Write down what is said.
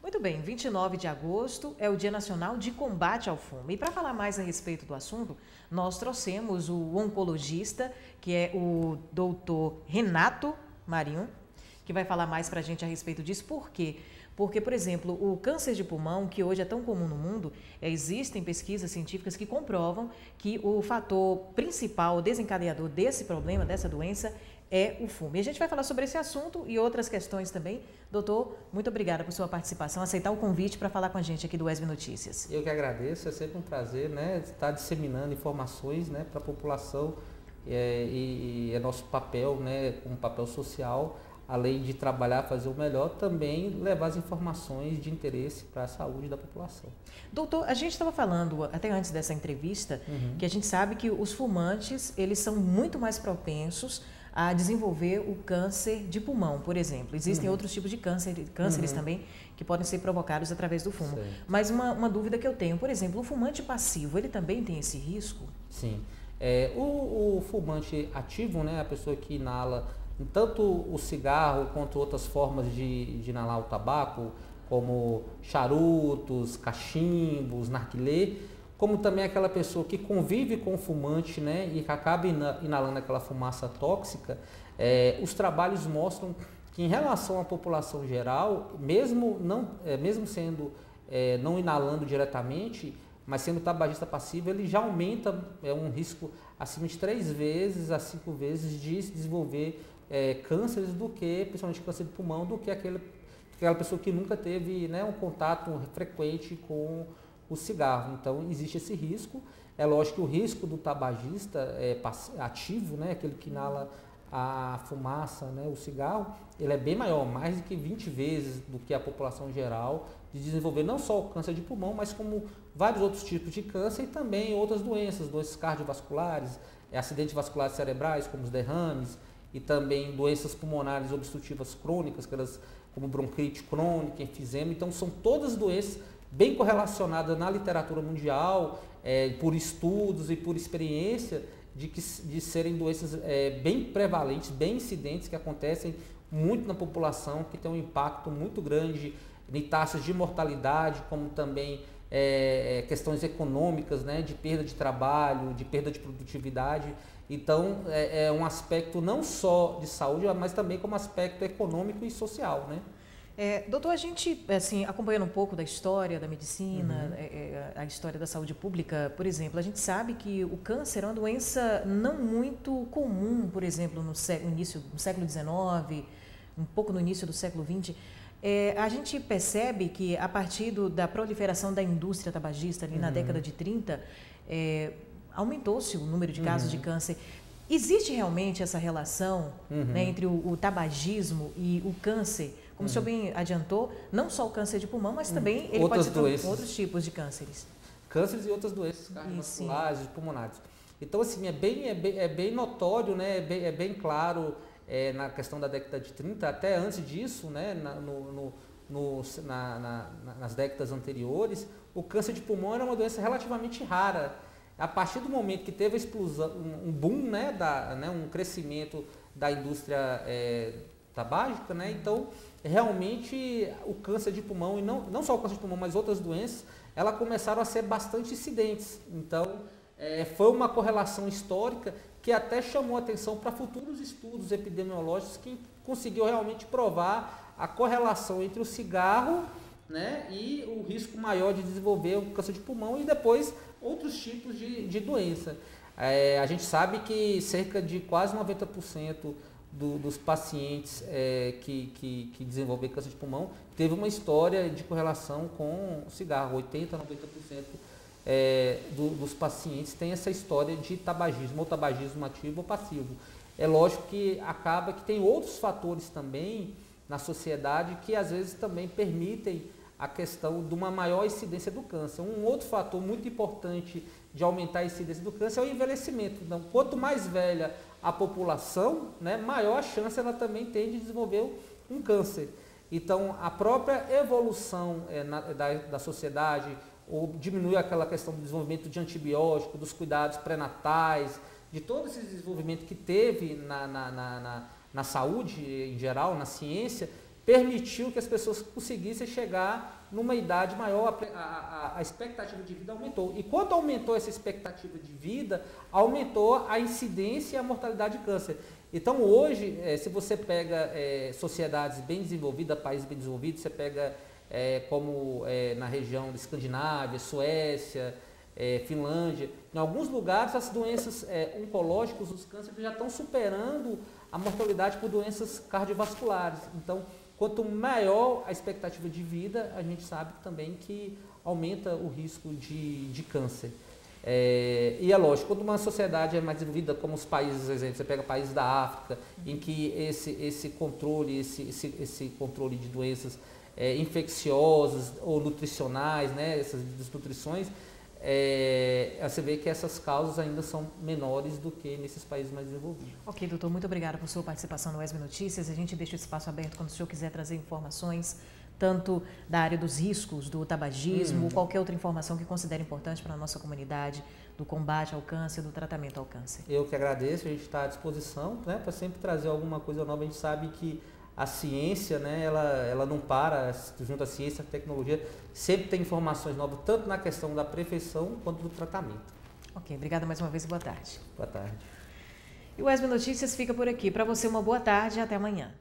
Muito bem, 29 de agosto é o Dia Nacional de Combate ao Fumo. E para falar mais a respeito do assunto, nós trouxemos o oncologista, que é o doutor Renato Marinho, que vai falar mais para a gente a respeito disso. Por quê? Porque, por exemplo, o câncer de pulmão, que hoje é tão comum no mundo, existem pesquisas científicas que comprovam que o fator principal, o desencadeador desse problema, dessa doença, é o fumo. E a gente vai falar sobre esse assunto e outras questões também. Doutor, muito obrigada por sua participação, aceitar o convite para falar com a gente aqui do ESB Notícias. Eu que agradeço, é sempre um prazer, né, estar disseminando informações, né, para a população e é nosso papel, né, como papel social, além de trabalhar, fazer o melhor, também levar as informações de interesse para a saúde da população. Doutor, a gente estava falando, até antes dessa entrevista, que a gente sabe que os fumantes, eles são muito mais propensos a desenvolver o câncer de pulmão, por exemplo. Existem outros tipos de cânceres também, que podem ser provocados através do fumo. Sei. Mas uma dúvida que eu tenho, por exemplo, o fumante passivo, ele também tem esse risco? Sim. O fumante ativo, né, a pessoa que inala tanto o cigarro quanto outras formas de inalar o tabaco, como charutos, cachimbos, narguilé, como também aquela pessoa que convive com o fumante, né, e que acaba inalando aquela fumaça tóxica, os trabalhos mostram que em relação à população geral, mesmo sendo não inalando diretamente, mas sendo tabagista passivo, ele já aumenta um risco acima de 3 vezes a 5 vezes de desenvolver cânceres do que, principalmente câncer de pulmão, do que aquela pessoa que nunca teve, né, um contato frequente com o cigarro. Então existe esse risco. É lógico que o risco do tabagista ativo, né, aquele que inala a fumaça, né, o cigarro, ele é bem maior, mais de que 20 vezes do que a população geral, de desenvolver não só o câncer de pulmão, mas como vários outros tipos de câncer e também outras doenças cardiovasculares, acidentes vasculares cerebrais, como os derrames, e também doenças pulmonares obstrutivas crônicas, como bronquite crônica, enfisema. Então são todas doenças bem correlacionadas na literatura mundial, por estudos e por experiência, de serem doenças bem prevalentes, bem incidentes, que acontecem muito na população, que tem um impacto muito grande em taxas de mortalidade, como também questões econômicas, né, de perda de trabalho, de perda de produtividade. Então, é um aspecto não só de saúde, mas também como aspecto econômico e social, né? Doutor, a gente, assim, acompanhando um pouco da história da medicina, a história da saúde pública, por exemplo, a gente sabe que o câncer é uma doença não muito comum, por exemplo, no início do século XIX, um pouco no início do século XX. A gente percebe que a partir da proliferação da indústria tabagista ali na década de 30, aumentou-se o número de casos de câncer. Existe realmente essa relação, né, entre o tabagismo e o câncer? Como o senhor bem adiantou, não só o câncer de pulmão, mas também ele pode ser outros tipos de cânceres. Cânceres e outras doenças cardiovasculares, pulmonares. Então, assim, é bem notório, né, é bem claro na questão da década de 30, até antes disso, né, nas décadas anteriores, o câncer de pulmão era uma doença relativamente rara. A partir do momento que teve a explosão, um boom, né, um crescimento da indústria tabágica, né, então realmente o câncer de pulmão, e não só o câncer de pulmão, mas outras doenças, elas começaram a ser bastante incidentes. Então foi uma correlação histórica que até chamou atenção para futuros estudos epidemiológicos que conseguiu realmente provar a correlação entre o cigarro, né, e o risco maior de desenvolver o câncer de pulmão e depois outros tipos de doença. A gente sabe que cerca de quase 90% dos pacientes que desenvolvem câncer de pulmão teve uma história de correlação com o cigarro. 80% a 90% dos pacientes têm essa história de tabagismo, ou tabagismo ativo ou passivo. É lógico que acaba que tem outros fatores também na sociedade que às vezes também permitem a questão de uma maior incidência do câncer. Um outro fator muito importante de aumentar a incidência do câncer é o envelhecimento. Então, quanto mais velha a população, né, maior a chance ela também tem de desenvolver um câncer. Então, a própria evolução da sociedade, ou diminui aquela questão do desenvolvimento de antibiótico, dos cuidados pré-natais, de todo esse desenvolvimento que teve na saúde em geral, na ciência, permitiu que as pessoas conseguissem chegar numa idade maior, a expectativa de vida aumentou. E quando aumentou essa expectativa de vida, aumentou a incidência e a mortalidade de câncer. Então hoje, se você pega sociedades bem desenvolvidas, países bem desenvolvidos, você pega como na região da Escandinávia, Suécia, Finlândia, em alguns lugares as doenças oncológicas, os cânceres já estão superando a mortalidade por doenças cardiovasculares. Então, quanto maior a expectativa de vida, a gente sabe também que aumenta o risco de câncer. E é lógico, quando uma sociedade é mais desenvolvida, como os países, por exemplo, você pega países da África, em que esse controle, esse controle de doenças infecciosas ou nutricionais, né, essas desnutrições, você vê que essas causas ainda são menores do que nesses países mais desenvolvidos. Ok, doutor, muito obrigada por sua participação no ESB Notícias. A gente deixa o espaço aberto quando o senhor quiser trazer informações, tanto da área dos riscos, do tabagismo, qualquer outra informação que considere importante para a nossa comunidade, do combate ao câncer, do tratamento ao câncer. Eu que agradeço, a gente está à disposição, né, para sempre trazer alguma coisa nova. A gente sabe que a ciência, né, ela não para, junto à ciência, à tecnologia, sempre tem informações novas, tanto na questão da prevenção quanto do tratamento. Ok, obrigada mais uma vez e boa tarde. Boa tarde. E o ESB Notícias fica por aqui. Para você, uma boa tarde e até amanhã.